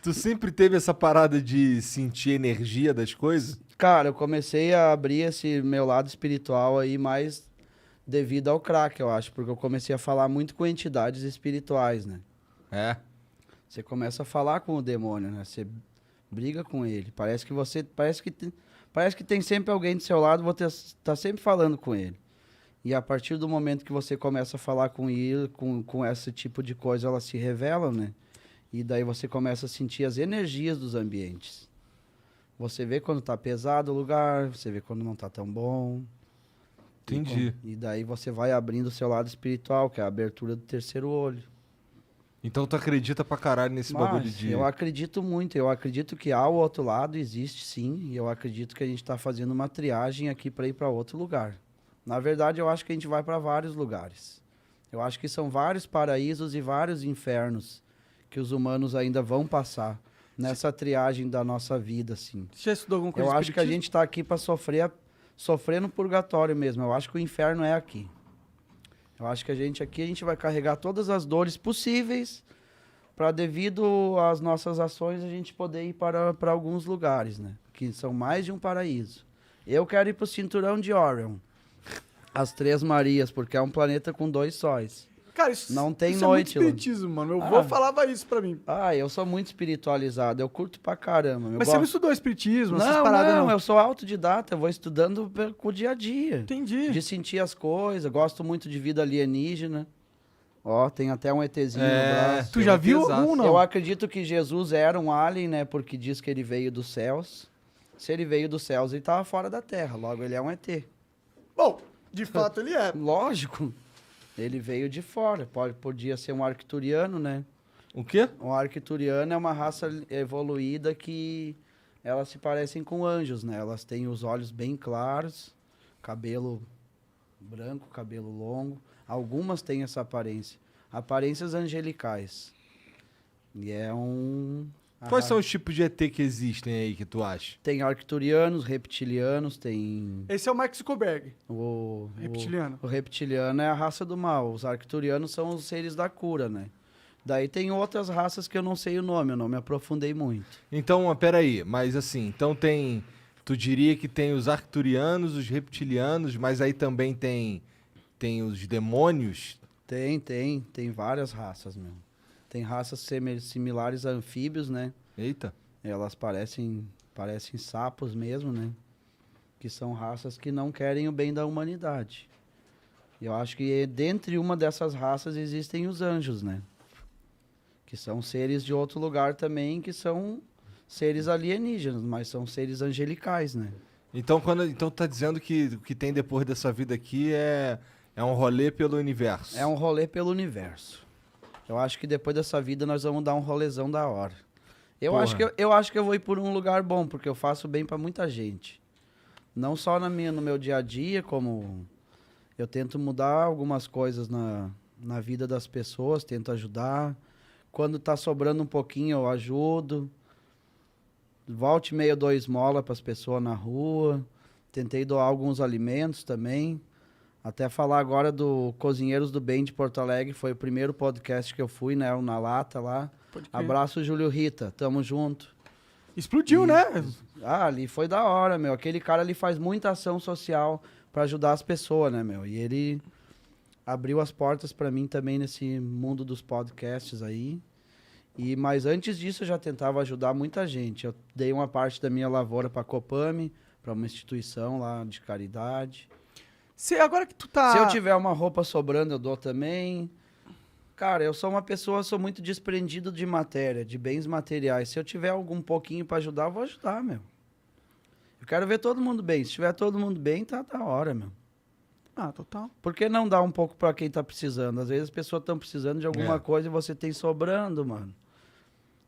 Tu sempre teve essa parada de sentir energia das coisas? Cara, eu comecei a abrir esse meu lado espiritual aí mais devido ao crack, eu acho, porque eu comecei a falar muito com entidades espirituais, né? É. Você começa a falar com o demônio, né? Você briga com ele. Parece que tem sempre alguém do seu lado, você tá sempre falando com ele. E a partir do momento que você começa a falar com ele, com esse tipo de coisa, elas se revelam, né? E daí você começa a sentir as energias dos ambientes. Você vê quando tá pesado o lugar, você vê quando não tá tão bom. Entendi. E daí você vai abrindo o seu lado espiritual, que é a abertura do terceiro olho. Então tu acredita pra caralho nesse bagulho Mas de... eu acredito muito, eu acredito que ao outro lado existe sim, e eu acredito que a gente está fazendo uma triagem aqui para ir para outro lugar. Na verdade, eu acho que a gente vai para vários lugares. Eu acho que são vários paraísos e vários infernos que os humanos ainda vão passar nessa triagem da nossa vida, assim. Você já estudou alguma coisa Eu de acho que a espiritismo? gente está aqui para sofrer no purgatório mesmo. Eu acho que o inferno é aqui. Eu acho que a gente vai carregar todas as dores possíveis para, devido às nossas ações, a gente poder ir para alguns lugares, né? Que são mais de um paraíso. Eu quero ir para o cinturão de Orion. As Três Marias, porque é um planeta com 2 sóis. Cara, isso, Não tem isso noite é lá. muito espiritismo, mano. Meu avô falava isso pra mim. Ah, eu sou muito espiritualizado, eu curto pra caramba. Mas você não estudou espiritismo, essas Não, paradas, não? eu sou autodidata, eu vou estudando com o dia a dia. Entendi. De sentir as coisas, gosto muito de vida alienígena. Ó, tem até um ETzinho no braço. Tu já Tem viu pesaço. um, não? Eu acredito que Jesus era um alien, né? Porque diz que ele veio dos céus. Se ele veio dos céus, ele tava fora da Terra. Logo, ele é um ET. Bom, de fato ele é. Lógico. Ele veio de fora. Podia ser um arcturiano, né? O quê? Um arcturiano é uma raça evoluída que elas se parecem com anjos, né? Elas têm os olhos bem claros, cabelo branco, cabelo longo. Algumas têm essa aparência. Aparências angelicais. E é um... Quais são os tipos de ET que existem aí que tu acha? Tem arcturianos, reptilianos, tem Esse é o Mark Zuckerberg, o... reptiliano. O reptiliano é a raça do mal. Os arcturianos são os seres da cura, né? Daí tem outras raças que eu não sei o nome, eu não me aprofundei muito. Então, peraí, mas assim, então tem... Tu diria que tem os arcturianos, os reptilianos, mas aí também tem os demônios? Tem várias raças mesmo. Tem raças similares a anfíbios, né? Eita. Elas parecem sapos mesmo, né? Que são raças que não querem o bem da humanidade. Eu acho que dentre uma dessas raças existem os anjos, né? Que são seres de outro lugar também, que são seres alienígenas, mas são seres angelicais, né? Então, então tá dizendo que o que tem depois dessa vida aqui é um rolê pelo universo. É um rolê pelo universo. Eu acho que depois dessa vida nós vamos dar um rolezão da hora. Eu acho que eu vou ir por um lugar bom, porque eu faço bem pra muita gente. Não só no meu dia a dia, como eu tento mudar algumas coisas na vida das pessoas, tento ajudar. Quando tá sobrando um pouquinho, eu ajudo. Volte e meia, eu dou esmola pras pessoas na rua. Tentei doar alguns alimentos também. Até falar agora do Cozinheiros do Bem de Porto Alegre, foi o primeiro podcast que eu fui, né? Na lata lá. Pode crer. Abraço, Júlio Rita, tamo junto. Explodiu, né? Ah, ali foi da hora, meu. Aquele cara ali faz muita ação social pra ajudar as pessoas, né, meu? E ele abriu as portas pra mim também nesse mundo dos podcasts aí. Mas antes disso eu já tentava ajudar muita gente. Eu dei uma parte da minha lavoura pra Copame, pra uma instituição lá de caridade. Agora que tu tá... Se eu tiver uma roupa sobrando, eu dou também. Cara, eu sou uma pessoa, sou muito desprendido de matéria, de bens materiais. Se eu tiver algum pouquinho pra ajudar, eu vou ajudar, meu. Eu quero ver todo mundo bem. Se tiver todo mundo bem, tá da hora, meu. Ah, total. Por que não dar um pouco pra quem tá precisando? Às vezes as pessoas estão precisando de alguma coisa e você tem sobrando, mano.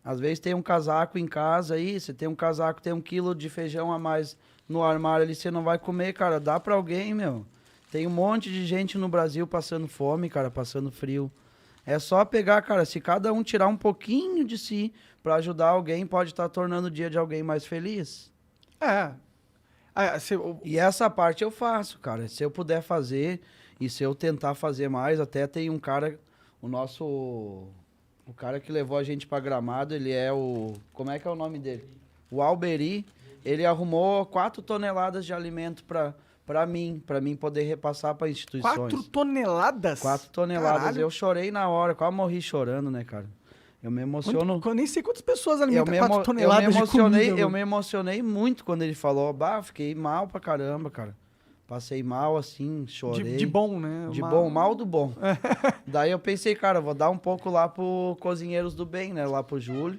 Às vezes tem um casaco em casa aí, você tem um casaco, tem 1 quilo de feijão a mais no armário ali, você não vai comer, cara. Dá pra alguém, meu. Tem um monte de gente no Brasil passando fome, cara, passando frio. É só pegar, cara, se cada um tirar um pouquinho de si pra ajudar alguém, pode estar tornando o dia de alguém mais feliz. É. E essa parte eu faço, cara. Se eu puder fazer e se eu tentar fazer mais, até tem um cara, o O cara que levou a gente pra Gramado, ele é o... Como é que é o nome dele? O Alberi. Ele arrumou 4 toneladas de alimento pra mim poder repassar pra instituições. 4 toneladas? 4 toneladas. Caralho. Eu chorei na hora, quase morri chorando, né, cara? Eu me emociono. Eu nem sei quantas pessoas Eu alimentam me, 4 emo- toneladas eu me de emocionei, comida. eu mano. me emocionei muito quando ele falou. Bah, fiquei mal pra caramba, cara. Passei mal, assim, chorei. De bom, né? De bom, mal do bom. Daí eu pensei, cara, vou dar um pouco lá pro Cozinheiros do Bem, né? Lá pro Júlio.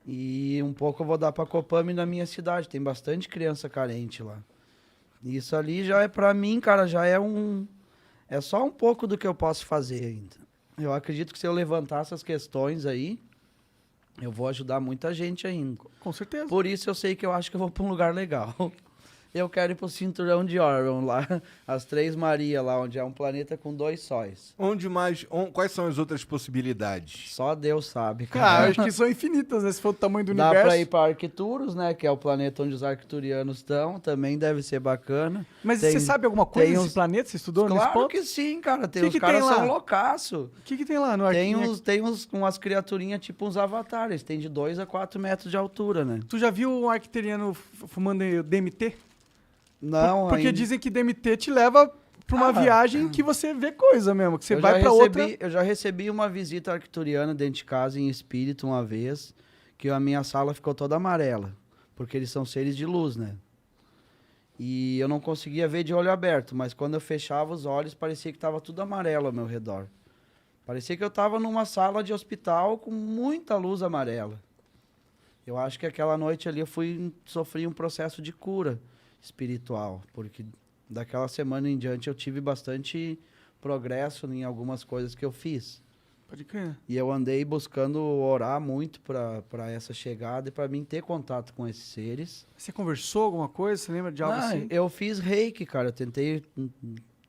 E um pouco eu vou dar pra Copame na minha cidade. Tem bastante criança carente lá. Isso ali já é pra mim, cara, já é um... É só um pouco do que eu posso fazer ainda. Eu acredito que se eu levantar essas questões aí, eu vou ajudar muita gente ainda. Com certeza. Por isso eu sei que eu acho que eu vou pra um lugar legal. Eu quero ir pro Cinturão de Orion lá, as Três Maria lá, onde é um planeta com 2 sóis. Onde mais... quais são as outras possibilidades? Só Deus sabe, Cara, cara. acho que são infinitas, né? Se for o tamanho do Dá universo. pra ir pra Arcturus, né? Que é o planeta onde os arcturianos estão. Também deve ser bacana. Mas Tem- você sabe alguma coisa tem desse uns- planeta? Você estudou nesse Claro ponto? que sim, cara. Tem Que os que caras tem lá? são loucaço. O que tem lá no Tem Arquinha? umas criaturinhas tipo uns avatares. Tem de 2 a 4 metros de altura, né? Tu já viu um arquiteriano fumando DMT? Não, Porque ainda- dizem que DMT te leva pra uma Ah, viagem que você vê coisa mesmo, que você Eu vai já pra outra... Eu já recebi uma visita arcturiana dentro de casa em espírito uma vez, que a minha sala ficou toda amarela, porque eles são seres de luz, né? E eu não conseguia ver de olho aberto, mas quando eu fechava os olhos, parecia que estava tudo amarelo ao meu redor. Parecia que eu estava numa sala de hospital com muita luz amarela. Eu acho que aquela noite ali sofri um processo de cura espiritual, porque daquela semana em diante eu tive bastante progresso em algumas coisas que eu fiz. Pode crer. E eu andei buscando orar muito para essa chegada e para mim ter contato com esses seres. Você conversou alguma coisa? Você lembra de algo assim? Eu fiz reiki, cara.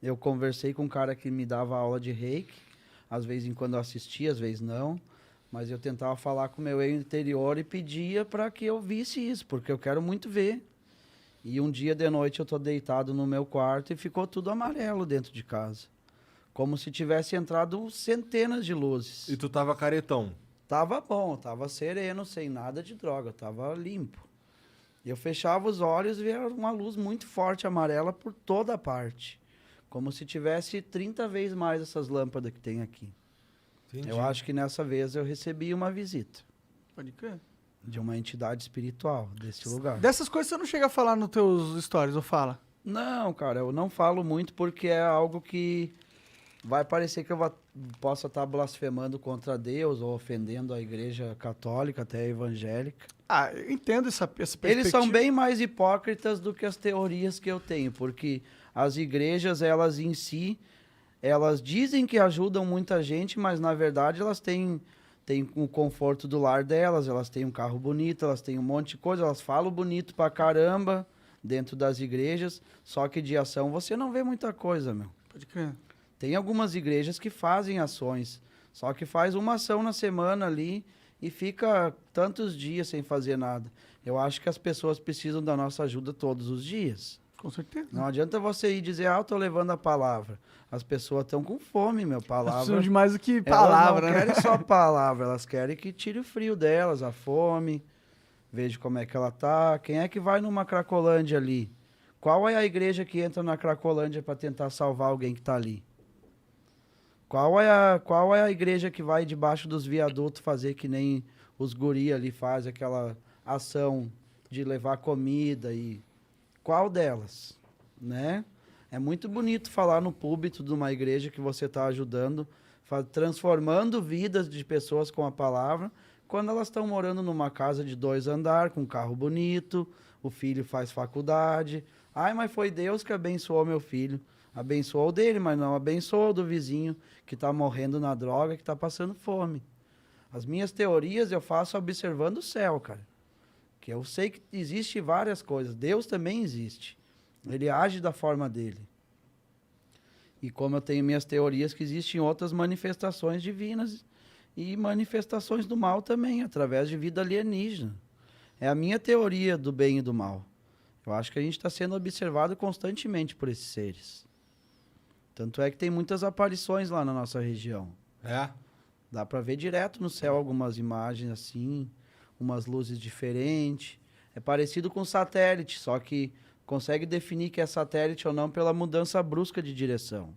Eu conversei com um cara que me dava aula de reiki. Às vezes em quando eu assistia, às vezes não. Mas eu tentava falar com o meu eu interior e pedia para que eu visse isso, porque eu quero muito ver. E um dia de noite eu tô deitado no meu quarto e ficou tudo amarelo dentro de casa. Como se tivesse entrado centenas de luzes. E tu tava caretão. Tava bom, tava sereno, sem nada de droga, tava limpo. Eu fechava os olhos e via uma luz muito forte amarela por toda a parte. Como se tivesse 30 vezes mais essas lâmpadas que tem aqui. Entendi. Eu acho que nessa vez eu recebi uma visita Pode crer. de uma entidade espiritual desse lugar. Dessas coisas você não chega a falar nos teus stories, ou fala? Não, cara, eu não falo muito porque é algo que vai parecer que eu possa estar blasfemando contra Deus ou ofendendo a igreja católica, até a evangélica. Ah, eu entendo essa perspectiva. Eles são bem mais hipócritas do que as teorias que eu tenho, porque as igrejas, elas em si, elas dizem que ajudam muita gente, mas na verdade elas têm o conforto do lar delas, elas têm um carro bonito, elas têm um monte de coisa, elas falam bonito pra caramba dentro das igrejas, só que de ação você não vê muita coisa, meu. Pode crer. Tem algumas igrejas que fazem ações, só que faz uma ação na semana ali e fica tantos dias sem fazer nada. Eu acho que as pessoas precisam da nossa ajuda todos os dias. Com certeza. Não adianta você ir dizer, eu tô levando a palavra. As pessoas estão com fome, meu, Elas palavra. precisam de mais do que Elas palavra, não né? querem só palavra, elas querem que tire o frio delas, a fome, veja como é que ela tá. Quem é que vai numa Cracolândia ali? Qual é a igreja que entra na Cracolândia para tentar salvar alguém que tá ali? Qual é a igreja que vai debaixo dos viadutos fazer que nem os guri ali fazem, aquela ação de levar comida e... Qual delas, né? É muito bonito falar no púlpito de uma igreja que você está ajudando, transformando vidas de pessoas com a palavra, quando elas estão morando numa casa de 2 andares, com um carro bonito, o filho faz faculdade. Ai, mas foi Deus que abençoou meu filho. Abençoou o dele, mas não abençoou o do vizinho que está morrendo na droga, que está passando fome. As minhas teorias eu faço observando o céu, cara. Que eu sei que existe várias coisas. Deus também existe. Ele age da forma dele. E como eu tenho minhas teorias que existem outras manifestações divinas e manifestações do mal também, através de vida alienígena. É a minha teoria do bem e do mal. Eu acho que a gente está sendo observado constantemente por esses seres. Tanto é que tem muitas aparições lá na nossa região. É? Dá pra ver direto no céu algumas imagens assim, umas luzes diferentes. É parecido com satélite, só que consegue definir que é satélite ou não pela mudança brusca de direção.